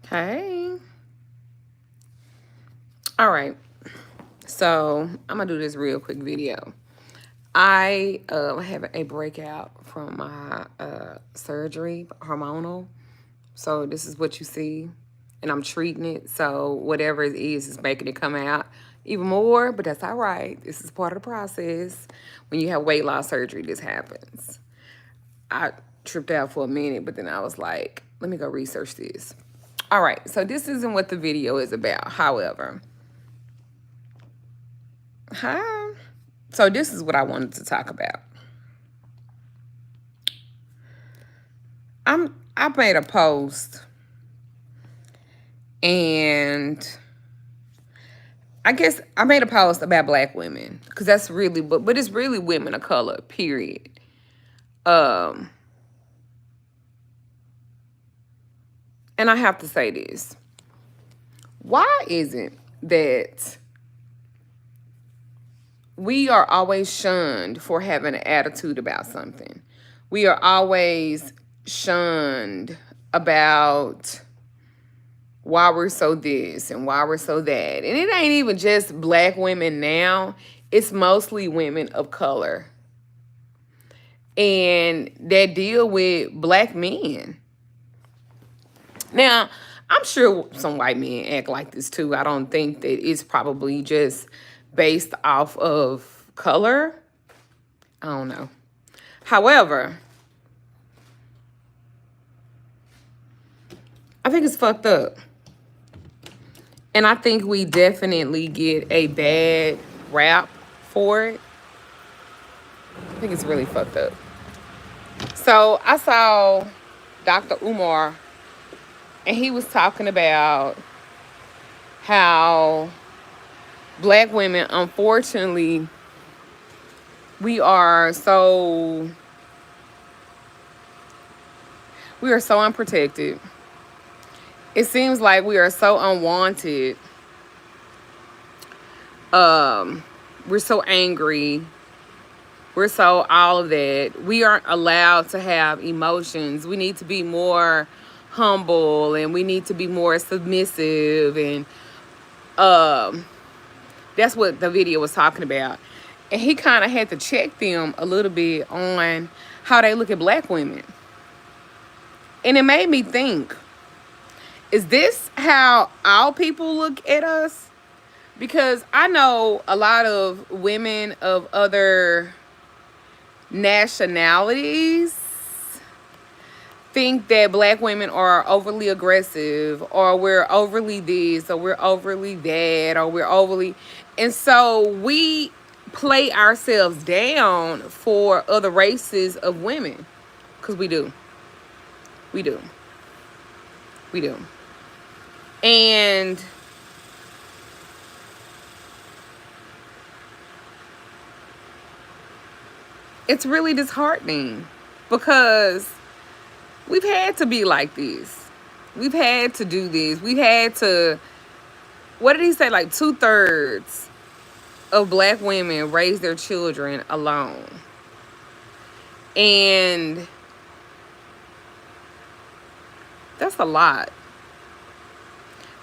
Hey. All right. So I'm gonna do this real quick video. I have a breakout from my surgery, hormonal. So this is what you see, and I'm treating it. So whatever it is making it come out even more, but that's all right. This is part of the process. When you have weight loss surgery, this happens. I tripped out for a minute, but then I was like, let me go research this. All right, so this isn't what the video is about. However, hi. So this is what I wanted to talk about. I made a post, and I guess I made a post about black women because that's really, but it's really women of color. Period. And I have to say this: why is it that we are always shunned for having an attitude about something? We are always shunned about why we're so this and why we're so that. And it ain't even just black women now. It's mostly women of color. And that deal with black men. Now, I'm sure some white men act like this too. I don't think that it's probably just based off of color. I don't know. However, I think it's fucked up. And I think we definitely get a bad rap for it. I think it's really fucked up. So I saw Dr. Umar, and he was talking about how black women, unfortunately, we are so unprotected. It seems like we are so unwanted. We're so angry. We're so all of that. We aren't allowed to have emotions. We need to be more humble, and we need to be more submissive. And that's what the video was talking about. And he kind of had to check them a little bit on how they look at black women. And it made me think, is this how all people look at us? Because I know a lot of women of other nationalities think that black women are overly aggressive, or we're overly this, or we're overly that, or we're overly... And so we play ourselves down for other races of women. Because we do. We do. We do. And it's really disheartening because we've had to be like this. We've had to do this. We've had to, what did he say? Like 2/3 of black women raise their children alone. And that's a lot.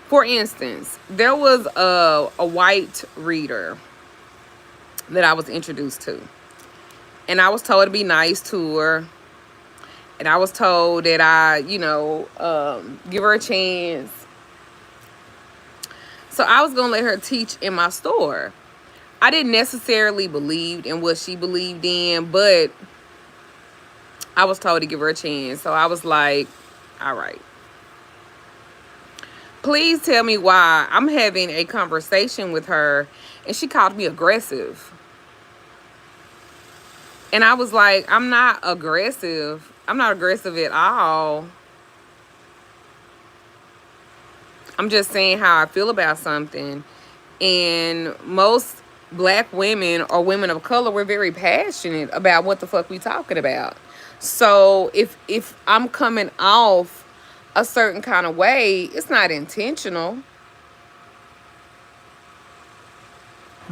For instance, there was a white reader that I was introduced to. And I was told to be nice to her. And I was told that I, give her a chance. So I was going to let her teach in my store. I didn't necessarily believe in what she believed in, but I was told to give her a chance. So I was like, all right. Please tell me why I'm having a conversation with her and she called me aggressive. And I was like, I'm not aggressive. I'm not aggressive at all. I'm just saying how I feel about something. And most black women or women of color, we're very passionate about what the fuck we talking about. So if I'm coming off a certain kind of way, it's not intentional.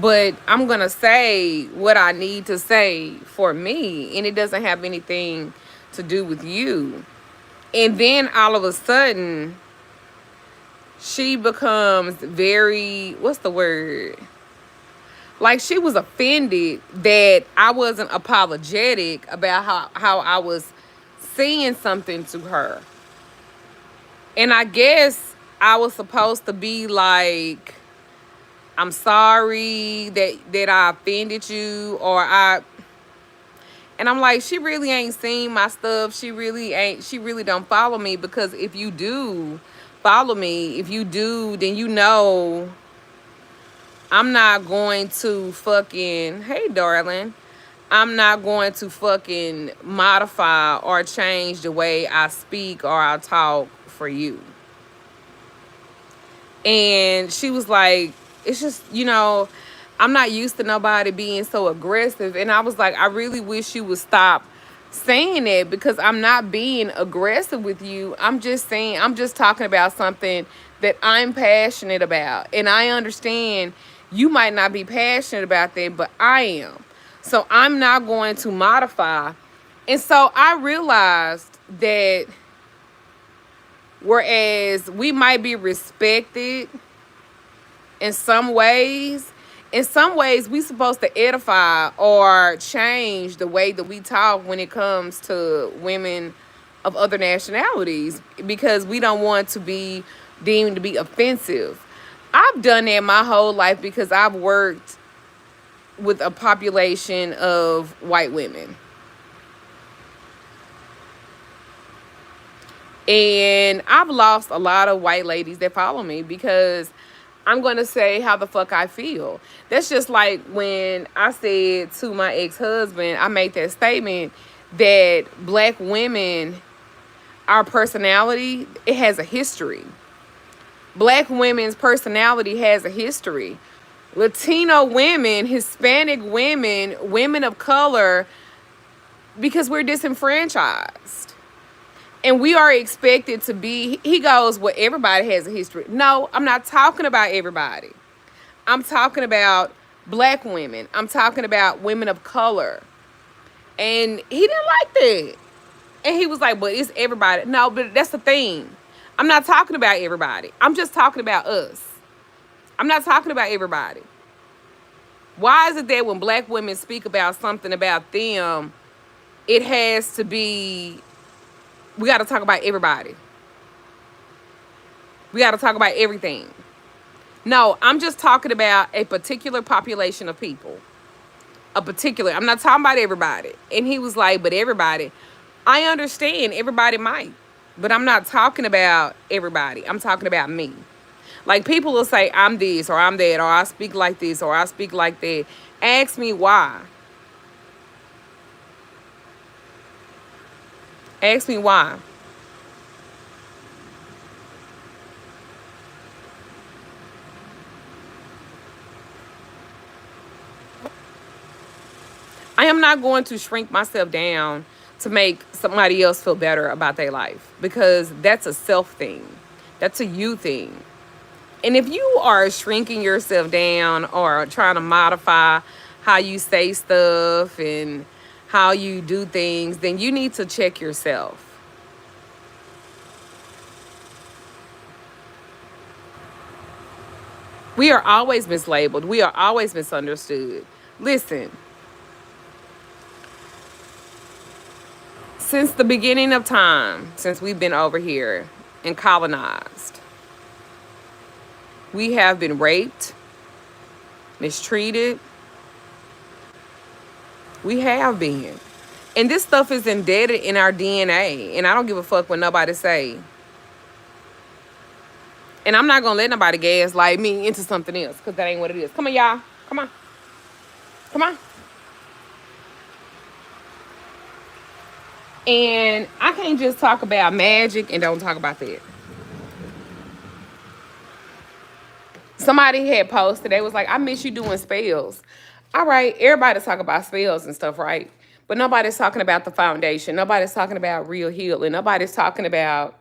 But I'm going to say what I need to say for me, and it doesn't have anything to do with you. And then all of a sudden, she becomes very, what's the word? Like, she was offended that I wasn't apologetic about how I was saying something to her. And I guess I was supposed to be like, I'm sorry that I offended you, or and I'm like, she really ain't seen my stuff. She really don't follow me, because if you do follow me, if you do, then you know I'm not going to fucking, hey darling, I'm not going to fucking modify or change the way I speak or I talk for you. And she was like, it's just, I'm not used to nobody being so aggressive. And I was like, I really wish you would stop saying that, because I'm not being aggressive with you. I'm just talking about something that I'm passionate about. And I understand you might not be passionate about that, but I am. So I'm not going to modify. And so I realized that whereas we might be respected in some ways we supposed to edify or change the way that we talk when it comes to women of other nationalities, because we don't want to be deemed to be offensive. I've done that my whole life because I've worked with a population of white women. And I've lost a lot of white ladies that follow me because I'm going to say how the fuck I feel. That's just like when I said to my ex-husband, I made that statement that black women, our personality, it has a history. Black women's personality has a history. Latino women, Hispanic women, women of color, because we're disenfranchised. And we are expected to be, he goes, well, everybody has a history. No, I'm not talking about everybody. I'm talking about black women. I'm talking about women of color. And he didn't like that. And he was like, but it's everybody. No, but that's the thing. I'm not talking about everybody. I'm just talking about us. I'm not talking about everybody. Why is it that when black women speak about something about them, it has to be, we got to talk about everybody. We got to talk about everything. No, I'm just talking about a particular population of people. I'm not talking about everybody. And he was like, but everybody. I understand everybody might. But I'm not talking about everybody. I'm talking about me. Like, people will say, I'm this or I'm that, or I speak like this or I speak like that. Ask me why. Ask me why. I am not going to shrink myself down to make somebody else feel better about their life, because that's a self thing. That's a you thing. And if you are shrinking yourself down or trying to modify how you say stuff and how you do things, then you need to check yourself. We are always mislabeled. We are always misunderstood. Listen, since the beginning of time, since we've been over here and colonized, we have been raped, mistreated. We have been. And this stuff is embedded in our DNA. And I don't give a fuck what nobody say. And I'm not going to let nobody gaslight me into something else, because that ain't what it is. Come on, y'all. Come on. Come on. And I can't just talk about magic and don't talk about that. Somebody had posted, they was like, I miss you doing spells. All right, everybody's talking about spells and stuff, right? But nobody's talking about the foundation. Nobody's talking about real healing. Nobody's talking about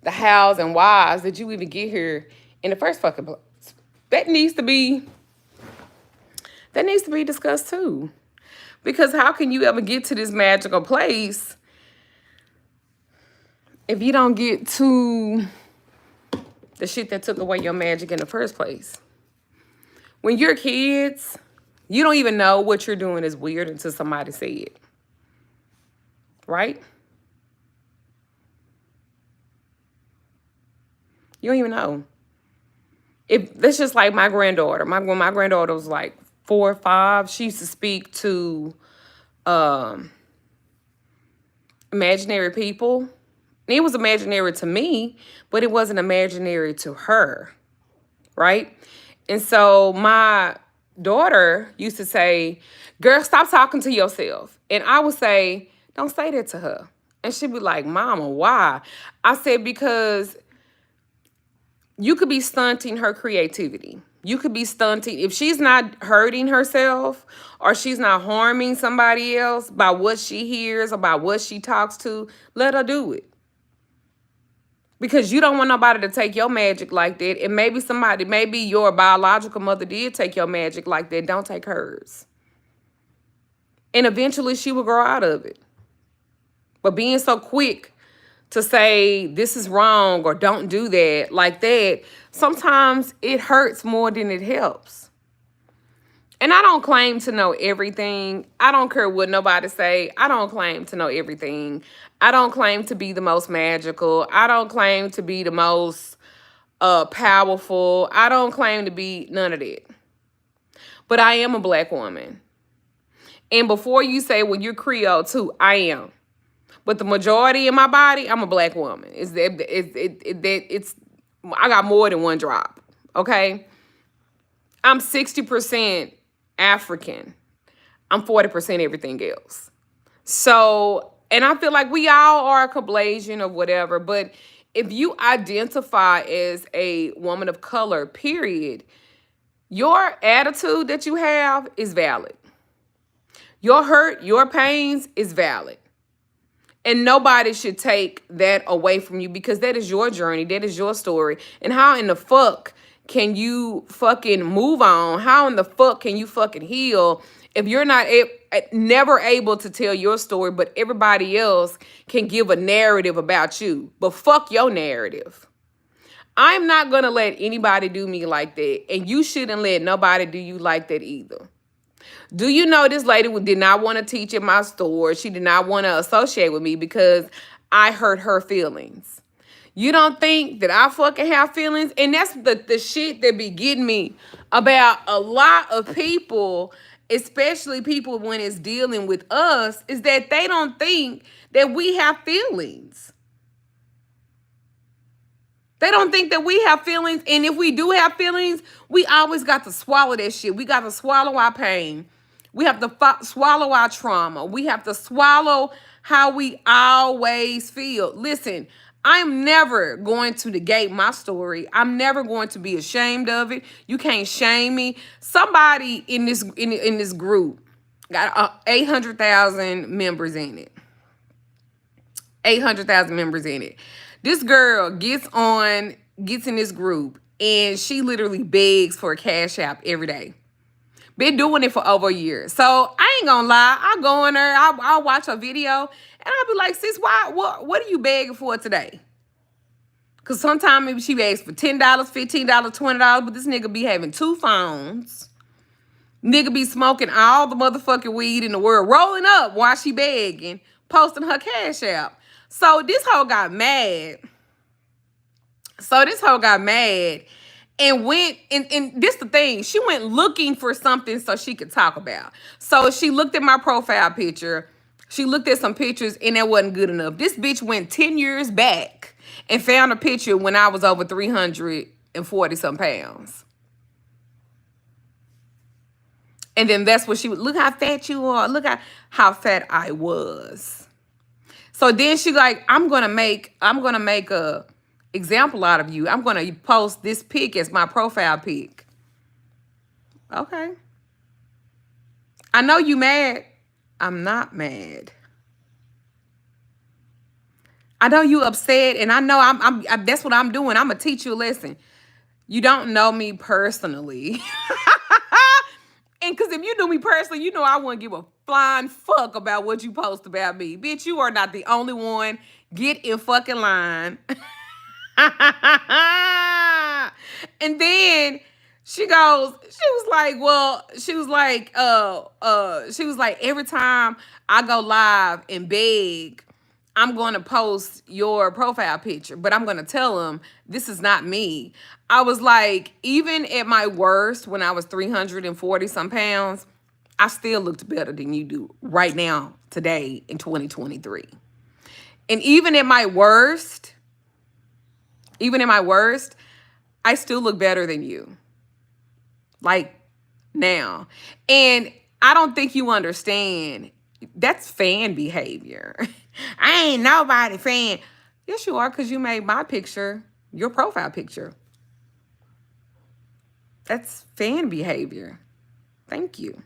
the hows and whys that you even get here in the first fucking place. That needs to be That needs to be discussed too. Because how can you ever get to this magical place if you don't get to the shit that took away your magic in the first place? When you're kids, you don't even know what you're doing is weird until somebody say it. Right? You don't even know. That's just like my granddaughter. When my granddaughter was like 4 or 5, she used to speak to imaginary people. And it was imaginary to me, but it wasn't imaginary to her, right? And so my daughter used to say, girl, stop talking to yourself. And I would say, don't say that to her. And she'd be like, Mama, why? I said, because you could be stunting her creativity. You could be stunting, if she's not hurting herself or she's not harming somebody else by what she hears or by what she talks to, let her do it. Because you don't want nobody to take your magic like that. And maybe your biological mother did take your magic like that. Don't take hers. And eventually she will grow out of it. But being so quick to say this is wrong or don't do that like that, sometimes it hurts more than it helps. And I don't claim to know everything. I don't care what nobody say. I don't claim to know everything. I don't claim to be the most magical. I don't claim to be the most powerful. I don't claim to be none of that. But I am a Black woman. And before you say, well, you're Creole too, I am. But the majority of my body, I'm a Black woman. I got more than one drop, okay? I'm 60% African. I'm 40% everything else. So, and I feel like we all are a coblation of whatever, but if you identify as a woman of color, period, your attitude that you have is valid. Your hurt, your pains is valid. And nobody should take that away from you because that is your journey. That is your story. And how in the fuck can you fucking move on? How in the fuck can you fucking heal if you're not never able to tell your story, but everybody else can give a narrative about you? But fuck your narrative. I'm not going to let anybody do me like that. And you shouldn't let nobody do you like that either. Do you know this lady did not want to teach at my store? She did not want to associate with me because I hurt her feelings. You don't think that I fucking have feelings? And that's the shit that be getting me about a lot of people, especially people when it's dealing with us, is that they don't think that we have feelings. They don't think that we have feelings. And if we do have feelings, we always got to swallow that shit. We got to swallow our pain. We have to swallow our trauma. We have to swallow how we always feel. Listen, I'm never going to negate my story. I'm never going to be ashamed of it. You can't shame me. Somebody in this group got 800,000 members in it. 800,000 members in it. This girl gets in this group and she literally begs for a cash app every day. Been doing it for over a year. So I ain't gonna lie. I'll go in there, I'll watch her video, and I'll be like, sis, what are you begging for today? Because sometimes maybe she begs for $10, $15, $20, but this nigga be having 2 phones. Nigga be smoking all the motherfucking weed in the world, rolling up while she begging, posting her cash app. So this hoe got mad. And went, and this the thing, she went looking for something so she could talk about. So she looked at my profile picture. She looked at some pictures and that wasn't good enough. This bitch went 10 years back and found a picture when I was over 340 some pounds. And then that's what she would, look how fat you are. Look at how fat I was. So then she like, I'm gonna make a example out of you. I'm going to post this pic as my profile pic. Okay. I know you mad. I'm not mad. I know you upset, and I know I'm that's what I'm doing. I'm going to teach you a lesson. You don't know me personally. And because if you knew me personally, you know I wouldn't give a flying fuck about what you post about me. Bitch, you are not the only one. Get in fucking line. And then she was like, every time I go live and beg, I'm going to post your profile picture, but I'm going to tell them this is not me. I was like, even at my worst, when I was 340 some pounds, I still looked better than you do right now, today in 2023. And even at my worst, I still look better than you. Like now. And I don't think you understand. That's fan behavior. I ain't nobody fan. Yes, you are, because you made my picture your profile picture. That's fan behavior. Thank you.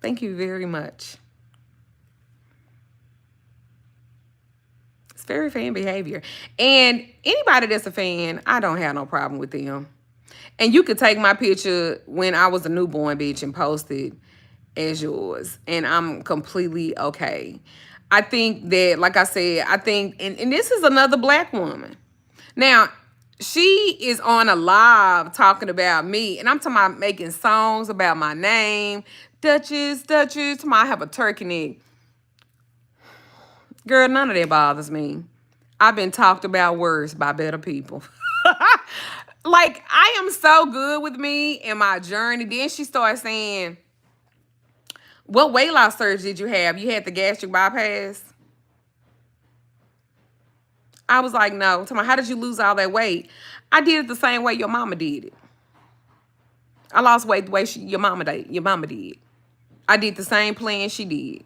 Thank you very much. It's very fan behavior. And anybody that's a fan, I don't have no problem with them. And you could take my picture when I was a newborn bitch and post it as yours. And I'm completely okay. I think that, like I said, and this is another black woman. Now, she is on a live talking about me. And I'm talking about making songs about my name. Duchess, I have a turkey neck. Girl, none of that bothers me. I've been talked about worse by better people. Like, I am so good with me and my journey. Then she started saying, what weight loss surgery did you have? You had the gastric bypass? I was like, no. Tell me, how did you lose all that weight? I did it the same way your mama did it. I lost weight the way your mama did. I did the same plan she did.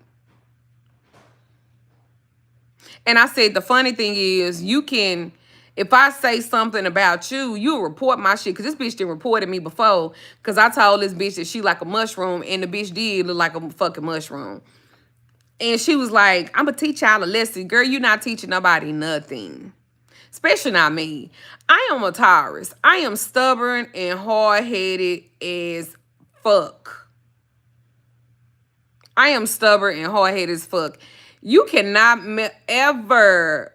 And I said, the funny thing is, you can, if I say something about you, you'll report my shit. Because this bitch didn't reported me before. Because I told this bitch that she like a mushroom. And the bitch did look like a fucking mushroom. And she was like, I'm going to teach y'all a lesson. Girl, you're not teaching nobody nothing. Especially not me. I am a Taurus. I am stubborn and hard-headed as fuck. I am stubborn and hard-headed as fuck. You cannot ever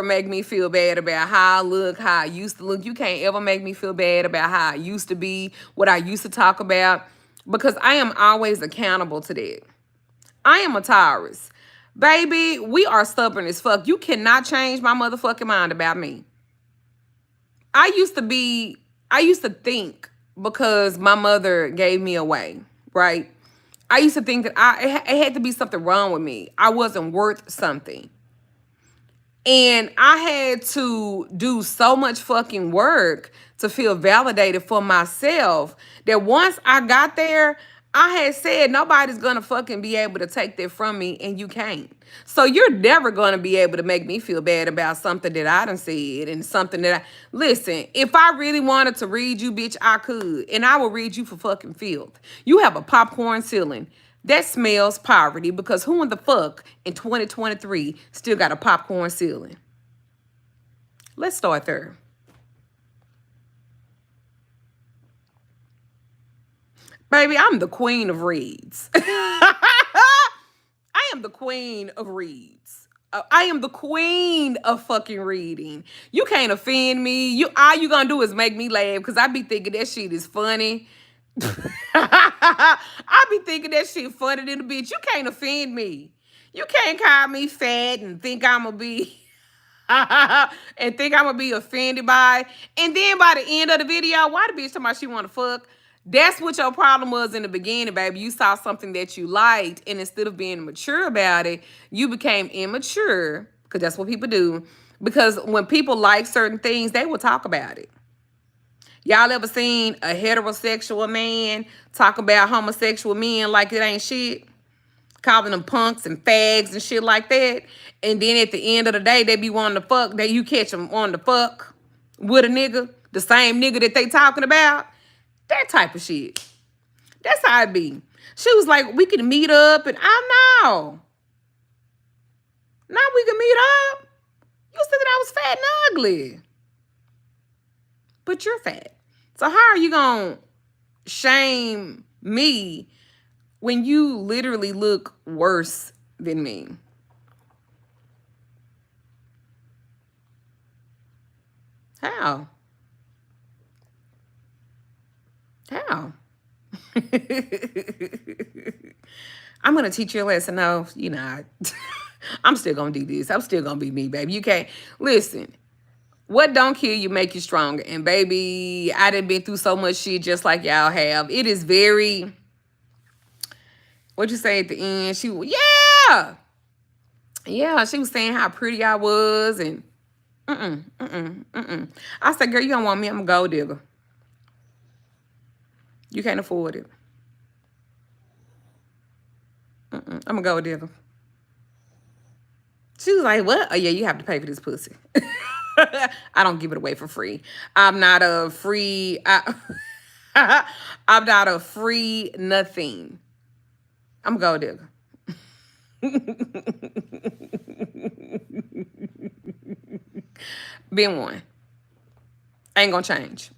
make me feel bad about how I look, how I used to look. You can't ever make me feel bad about how I used to be, what I used to talk about, because I am always accountable to that. I am a Taurus. Baby, we are stubborn as fuck. You cannot change my motherfucking mind about me. I used to think, because my mother gave me away, right? I used to think that it had to be something wrong with me. I wasn't worth something. And I had to do so much fucking work to feel validated for myself that once I got there, I had said nobody's going to fucking be able to take that from me, and you can't. So you're never going to be able to make me feel bad about something that I done said and something that listen, if I really wanted to read you, bitch, I could. And I will read you for fucking filth. You have a popcorn ceiling. That smells poverty, because who in the fuck in 2023 still got a popcorn ceiling? Let's start there. Baby, I'm the queen of reads. I am the queen of reads. I am the queen of fucking reading. You can't offend me. All you gonna do is make me laugh, because I be thinking that shit is funny. I be thinking that shit funny than a bitch. You can't offend me. You can't call me fat and think I'm gonna be offended by it. And then by the end of the video, why the bitch talking about she wanna fuck? That's what your problem was in the beginning, baby. You saw something that you liked, and instead of being mature about it, you became immature, because that's what people do. Because when people like certain things, they will talk about it. Y'all ever seen a heterosexual man talk about homosexual men like it ain't shit? Calling them punks and fags and shit like that. And then at the end of the day, they be wanting to fuck. You catch them wanting to fuck with a nigga, the same nigga that they talking about. That type of shit. That's how it be. She was like, we can meet up, and I know. Now we can meet up. You said that I was fat and ugly. But you're fat. So how are you going to shame me when you literally look worse than me? How? How? I'm gonna teach you a lesson. No, you're not. I'm still gonna do this. I'm still gonna be me, baby. You can't listen. What don't kill you make you stronger. And baby, I done been through so much shit just like y'all have. It is very. What'd you say at the end? Yeah, yeah. She was saying how pretty I was, and I said, girl, you don't want me? I'm a gold digger. You can't afford it. I'm a gold digger. She was like, what? Oh, yeah, you have to pay for this pussy. I don't give it away for free. I'm not a free, I'm not a free nothing. I'm a gold digger. Been one. Ain't gonna change.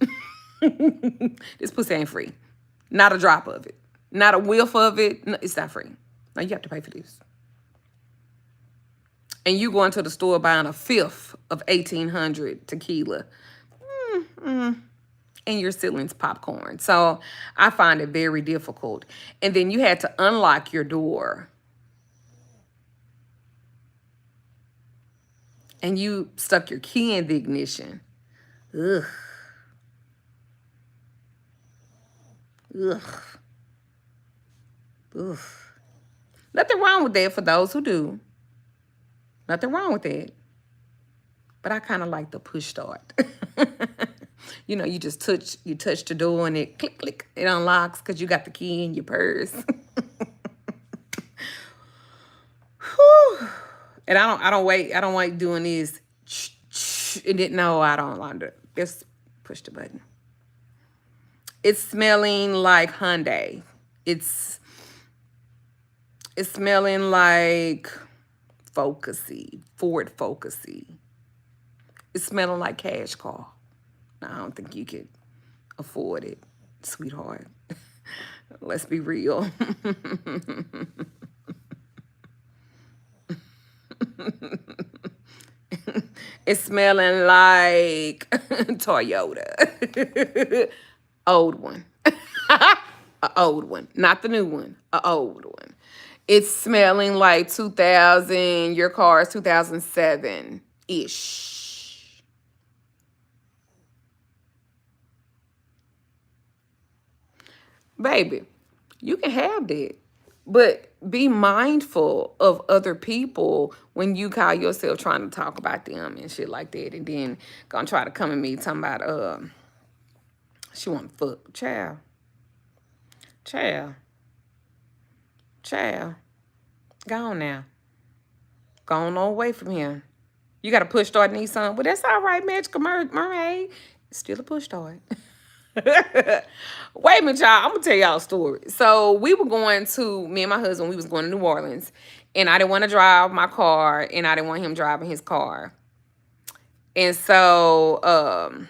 This pussy ain't free. Not a drop of it. Not a whiff of it. No, it's not free. Now you have to pay for this. And you going to the store buying a fifth of 1800 tequila. And your ceiling's popcorn. So I find it very difficult. And then you had to unlock your door. And you stuck your key in the ignition. Ugh. Ugh. Ugh. Nothing wrong with that for those who do. Nothing wrong with that. But I kind of like the push start. You know, you just touch the door and it click, click, it unlocks because you got the key in your purse. And I don't like doing this. And it, no, I don't like it. Just push the button. It's smelling like Hyundai. It's smelling like Focusy, Ford Focusy. It's smelling like cash car. No, I don't think you could afford it, sweetheart. Let's be real. It's smelling like Toyota. Old one. A old one. Not the new one. A old one. It's smelling like 2000, your car is 2007-ish. Baby, you can have that. But be mindful of other people when you call yourself trying to talk about them and shit like that. And then gonna try to come at me talking about, she want to fuck. Child. Child. Child. Go on now. Go on away from him. You got to push start Nissan. Well, that's all right, Magickal Mermaid. Still a push start. Wait a minute, y'all. I'm going to tell y'all a story. So me and my husband, we was going to New Orleans. And I didn't want to drive my car. And I didn't want him driving his car. And so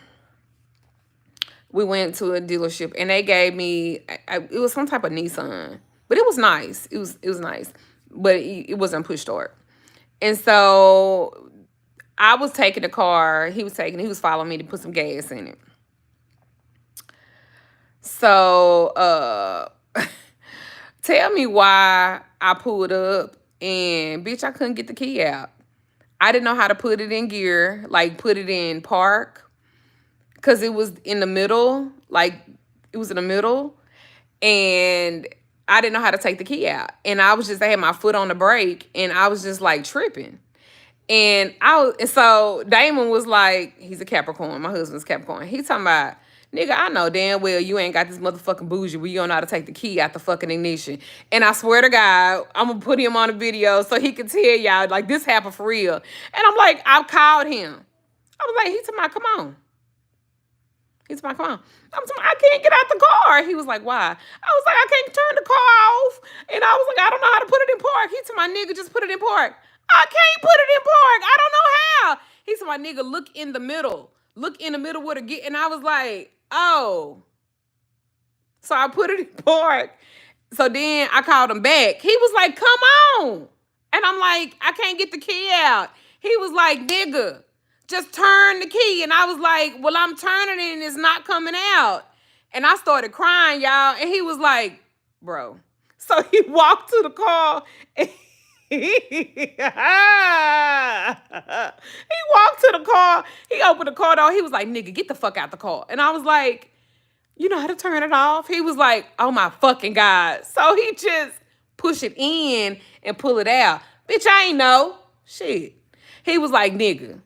we went to a dealership. And they gave me, it was some type of Nissan. But it was nice. It was nice. But it wasn't push start. And so I was taking the car. He was following me to put some gas in it. So, tell me why I pulled up and bitch, I couldn't get the key out. I didn't know how to put it in gear, like put it in park, because it was in the middle, and I didn't know how to take the key out. And I had my foot on the brake, and I was just like tripping. And so Damon was like, he's a Capricorn. My husband's Capricorn. He's talking about, nigga, I know damn well you ain't got this motherfucking bougie where you don't know how to take the key out the fucking ignition. And I swear to God, I'm going to put him on a video so he can tell y'all, like, this happened for real. And I'm like, I called him. I was like, he's talking about, come on. He's like, come on. I'm talking, I can't get out the car. He was like, why? I was like, I can't turn the car off. And I was like, I don't know how to put it in park. He told my nigga, just put it in park. I can't put it in park. I don't know how. He said, my nigga, look in the middle. Look in the middle where to get. And I was like, oh. So I put it in park. So then I called him back. He was like, come on. And I'm like, I can't get the key out. He was like, nigga, just turn the key. And I was like, well, I'm turning it and it's not coming out. And I started crying, y'all. And he was like, bro. So he walked to the car and he walked to the car. He opened the car door. He was like, nigga, get the fuck out the car. And I was like, you know how to turn it off? He was like, oh my fucking God. So he just push it in and pull it out. Bitch, I ain't know. Shit. He was like, nigga,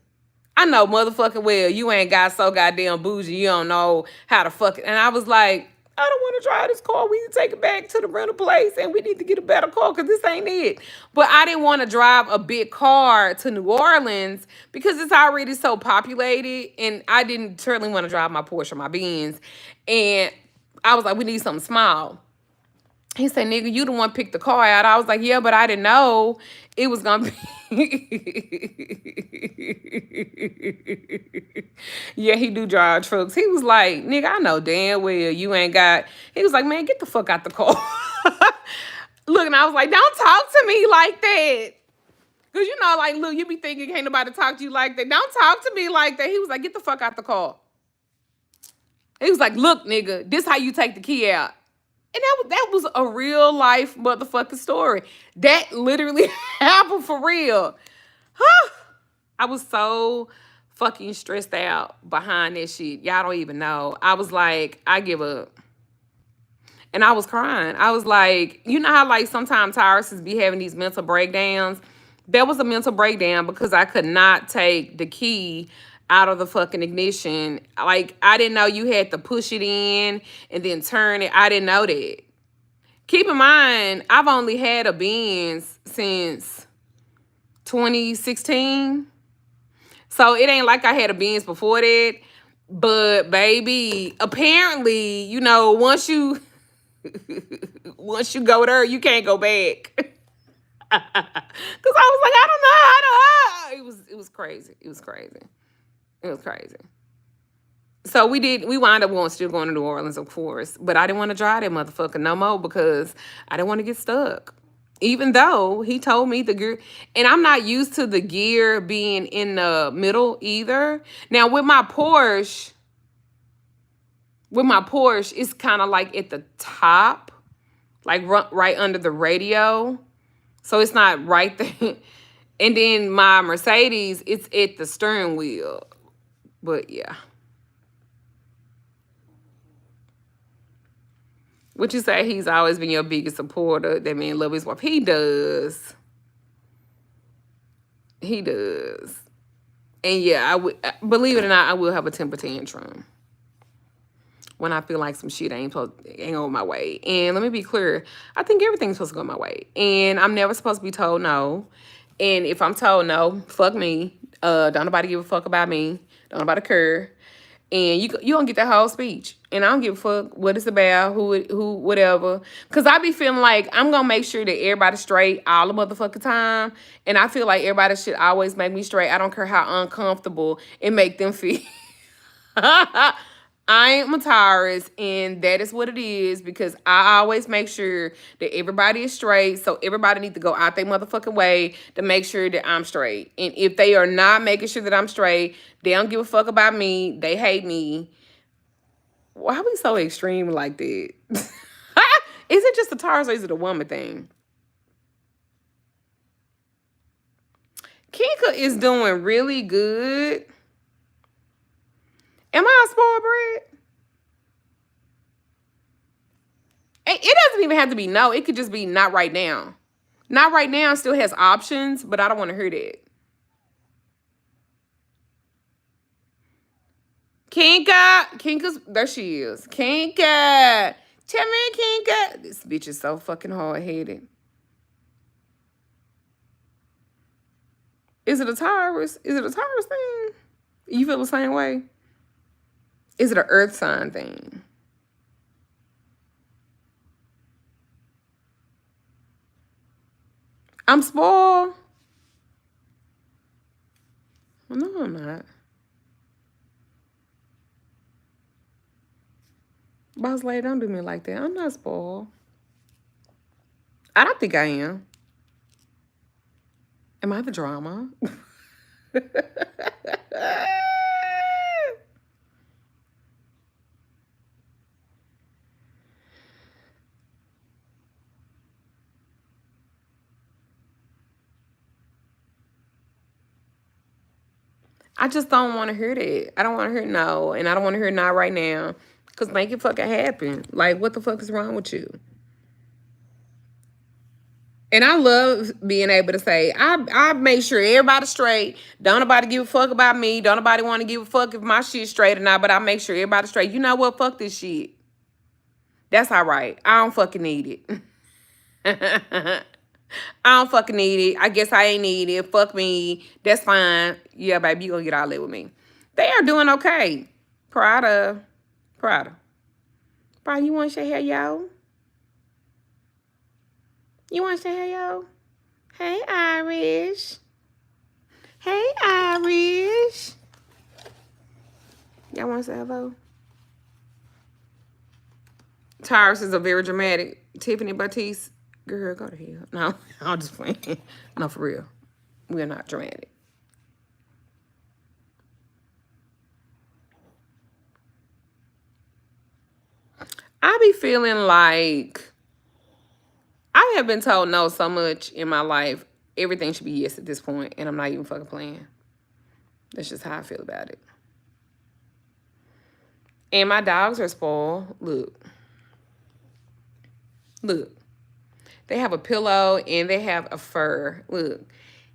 I know motherfucking well you ain't got so goddamn bougie. You don't know how to fuck it. And I was like, I don't want to drive this car. We need to take it back to the rental place and we need to get a better car because this ain't it. But I didn't want to drive a big car to New Orleans because it's already so populated. And I didn't certainly want to drive my Porsche or my Benz. And I was like, we need something small. He said, nigga, you the one picked the car out. I was like, yeah, but I didn't know it was going to be. Yeah, he do drive trucks. He was like, nigga, I know damn well you ain't got. He was like, man, get the fuck out the car. Look, and I was like, don't talk to me like that. Because, you know, like, look, you be thinking, can't nobody talk to you like that. Don't talk to me like that. He was like, get the fuck out the car. He was like, look, nigga, this how you take the key out. And that was a real life motherfucking story. That literally happened for real. I was so fucking stressed out behind that shit. Y'all don't even know. I was like, I give up. And I was crying. I was like, you know how like sometimes Tyruses be having these mental breakdowns? That was a mental breakdown because I could not take the key out of the fucking ignition. Like, I didn't know you had to push it in and then turn it. I didn't know that. Keep in mind, I've only had a Benz since 2016. So it ain't like I had a Benz before that. But baby, apparently, you know, once you go there, you can't go back. Cause I was like, I don't know how to. It was crazy. It was crazy. It was crazy. So we wound up still going to New Orleans, of course. But I didn't want to drive that motherfucker no more because I didn't want to get stuck. Even though he told me the gear, and I'm not used to the gear being in the middle either. Now with my Porsche, it's kind of like at the top, like right under the radio. So it's not right there. And then my Mercedes, it's at the steering wheel. But yeah. What you say? He's always been your biggest supporter. That man love his wife. He does. He does. And yeah, believe it or not, I will have a temper tantrum when I feel like some shit ain't going my way. And let me be clear, I think everything's supposed to go my way. And I'm never supposed to be told no. And if I'm told no, fuck me. Don't nobody give a fuck about me. Don't nobody care. And you don't get that whole speech. And I don't give a fuck what it's about, who, whatever. Because I be feeling like I'm going to make sure that everybody's straight all the motherfucking time. And I feel like everybody should always make me straight. I don't care how uncomfortable it make them feel. I am a Taurus, and that is what it is because I always make sure that everybody is straight. So everybody needs to go out their motherfucking way to make sure that I'm straight. And if they are not making sure that I'm straight, they don't give a fuck about me. They hate me. Why are we so extreme like that? Is it just a Taurus or is it a woman thing? Kinka is doing really good. Am I a spoiled brat? It doesn't even have to be no. It could just be not right now. Not right now still has options, but I don't want to hear that. Kinka's, there she is. Kinka. Tell me, Kinka. This bitch is so fucking hard-headed. Is it a Taurus? Is it a Taurus thing? You feel the same way? Is it an earth sign thing? I'm spoiled. No, I'm not. Boss lady, don't do me like that. I'm not spoiled. I don't think I am. Am I the drama? I just don't want to hear that. I don't want to hear no, and I don't want to hear not right now. Cause make it fucking happen. Like, what the fuck is wrong with you? And I love being able to say, I make sure everybody's straight. Don't nobody give a fuck about me. Don't nobody want to give a fuck if my shit's straight or not, but I make sure everybody's straight. You know what? Fuck this shit. That's all right. I don't fucking need it. I don't fucking need it. I guess I ain't need it. Fuck me. That's fine. Yeah, baby, you gonna get all that with me. They are doing okay. Prada. Prada, you want to say hey, yo? You want to say hey, yo? Hey, Irish. Hey, Irish. Y'all want to say hello? Tyrus is a very dramatic. Tiffany Batiste. Girl, go to hell. No, I'm just playing. No, for real. We're not dramatic. I be feeling like I have been told no so much in my life. Everything should be yes at this point, and I'm not even fucking playing. That's just how I feel about it. And my dogs are spoiled. Look. Look. They have a pillow and they have a fur. Look.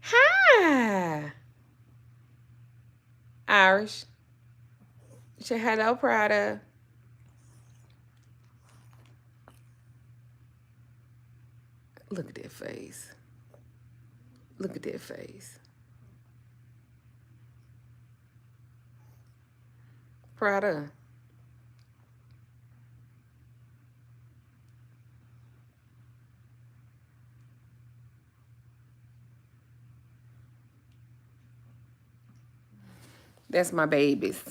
Hi. Irish. Say hello, Prada. Look at that face. Look at that face. Prada. That's my babies.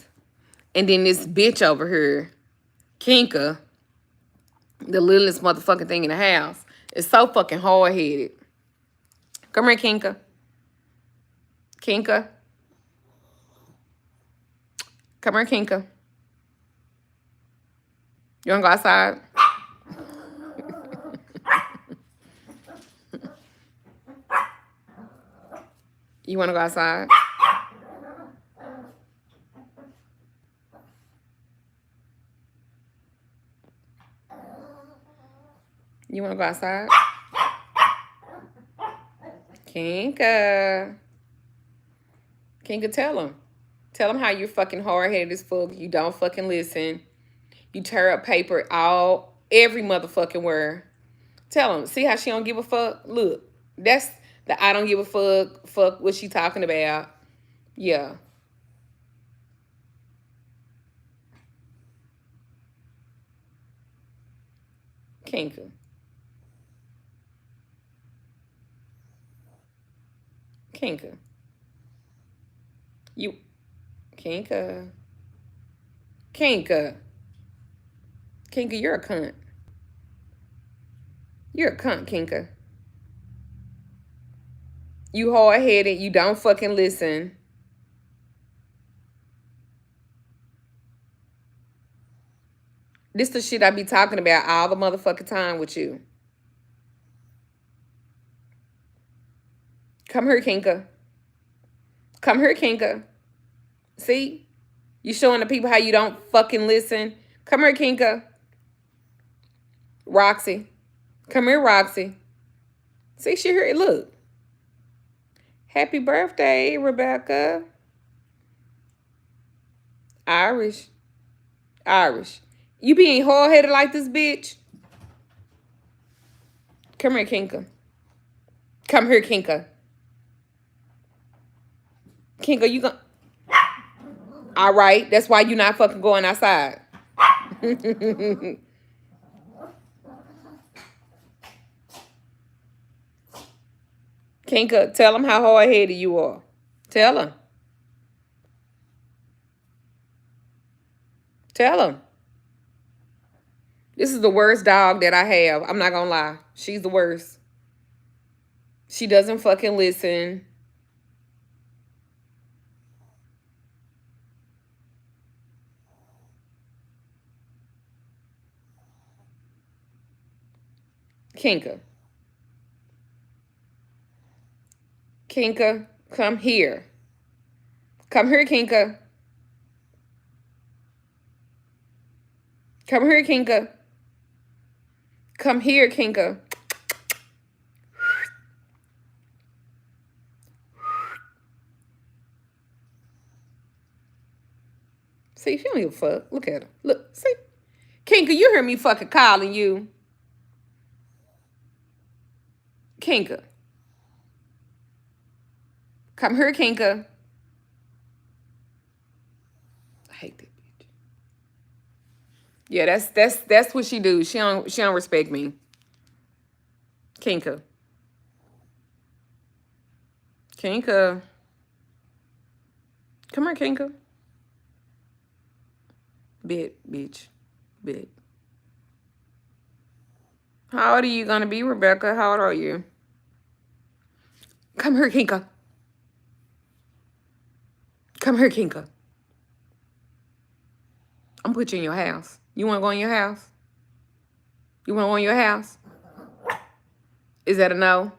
And then this bitch over here, Kinka, the littlest motherfucking thing in the house, is so fucking hard-headed. Come here, Kinka. Kinka. Come here, Kinka. You wanna go outside? You wanna go outside? You wanna go outside? Kinka. Kinka, tell him. Tell him how you're fucking hard-headed as fuck. You don't fucking listen. You tear up paper every motherfucking word. Tell him. See how she don't give a fuck? Look, that's the I don't give a fuck. Fuck what she talking about. Yeah. Kinka. Kinka. You. Kinka. Kinka. Kinka, you're a cunt. You're a cunt, Kinka. You hard-headed. You don't fucking listen. This the shit I be talking about all the motherfucking time with you. Come here, Kinka. Come here, Kinka. See? You showing the people how you don't fucking listen. Come here, Kinka. Roxy. Come here, Roxy. See, she here. Look. Happy birthday, Rebecca. Irish. Irish. You being hard-headed like this bitch? Come here, Kinka. Come here, Kinka. Kinka, you gonna... All right. That's why you not fucking going outside. Kinka, tell him how hard-headed you are. Tell him. Tell him. This is the worst dog that I have. I'm not gonna lie. She's the worst. She doesn't fucking listen. Kinka. Kinka, come here. Come here, Kinka. Come here, Kinka. Come here, Kinka. See, she don't give a fuck. Look at her. Look, see? Kinka, you hear me fucking calling you. Kinka. Come here, Kinka. I hate that bitch. Yeah, that's what she do. She don't respect me. Kinka. Kinka. Come here, Kinka. Bitch. How old are you gonna be, Rebecca? How old are you? Come here, Kinka. Come here, Kinka. I'm put you in your house. You wanna go in your house? You wanna go in your house? Is that a no?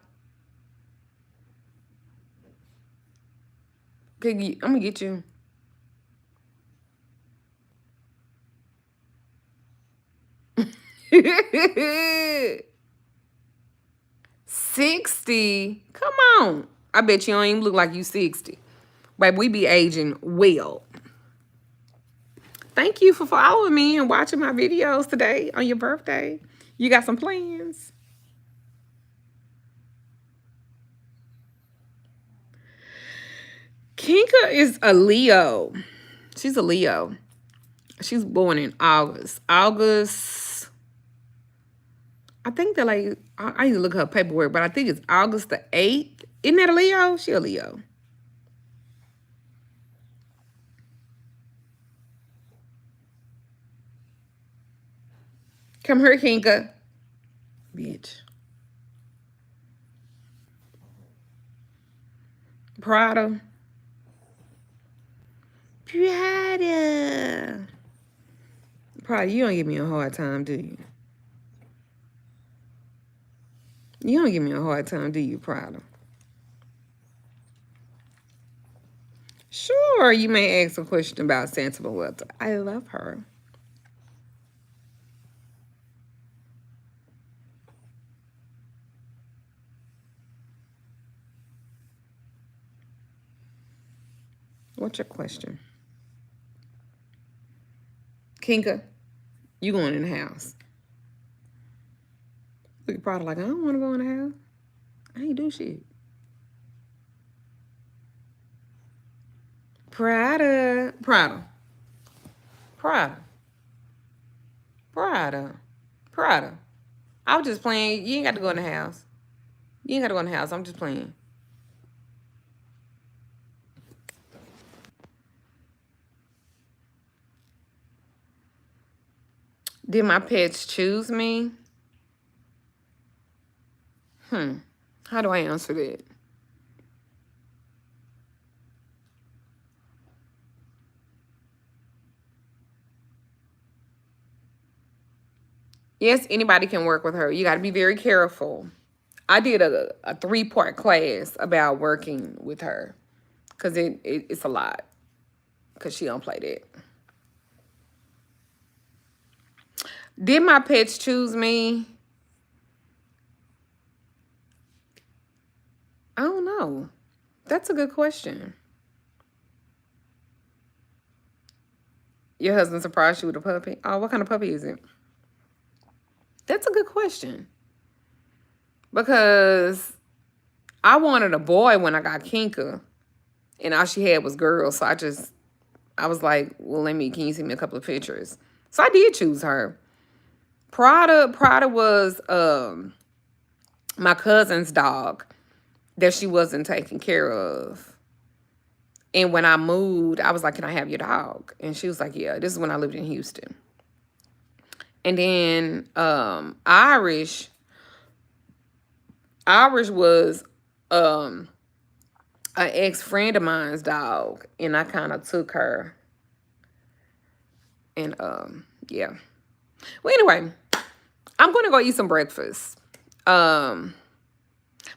Okay, I'm gonna get you. $60? Come on. I bet you don't even look like you 60. Babe, we be aging well. Thank you for following me and watching my videos today on your birthday. You got some plans? Kinka is a Leo. She's a Leo. She's born in August. I think that like, I need to look at her paperwork, but I think it's August the 8th. Isn't that a Leo? She a Leo. Come here, Kinka. Bitch. Prada. Prada, you don't give me a hard time, do you? You don't give me a hard time, do you, Prada? Sure, you may ask a question about Santa Luetta. I love her. What's your question? Kinka, you going in the house. Look at Prada like, I don't want to go in the house. I ain't do shit. Prada. I was just playing. You ain't got to go in the house. I'm just playing. Did my pets choose me? How do I answer that? Yes, anybody can work with her. You got to be very careful. I did a 3-part class about working with her because it's a lot because she don't play that. Did my pets choose me? I don't know. That's a good question. Your husband surprised you with a puppy? Oh, what kind of puppy is it? That's a good question. Because I wanted a boy when I got Kinka. And all she had was girls. So I was like, well, can you send me a couple of pictures? So I did choose her. Prada was my cousin's dog that she wasn't taking care of. And when I moved, I was like, can I have your dog? And she was like, yeah. This is when I lived in Houston. And then Irish was an ex-friend of mine's dog, and I kind of took her. And yeah. Well, anyway, I'm gonna go eat some breakfast.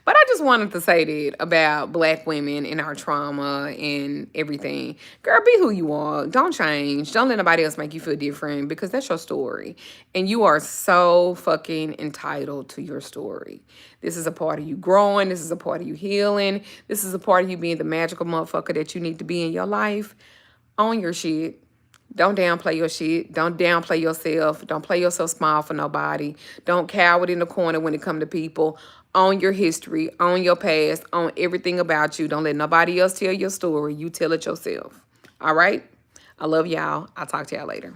But I just wanted to say that about Black women and our trauma and everything. Girl, be who you are. Don't change. Don't let nobody else make you feel different, because that's your story. And you are so fucking entitled to your story. This is a part of you growing. This is a part of you healing. This is a part of you being the magical motherfucker that you need to be in your life. Own your shit. Don't downplay your shit. Don't downplay yourself. Don't play yourself small for nobody. Don't cower in the corner when it comes to people. Own your history. Own your past. Own everything about you. Don't let nobody else tell your story. You tell it yourself. All right? I love y'all. I'll talk to y'all later.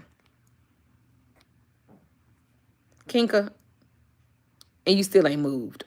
Kinka. And you still ain't moved.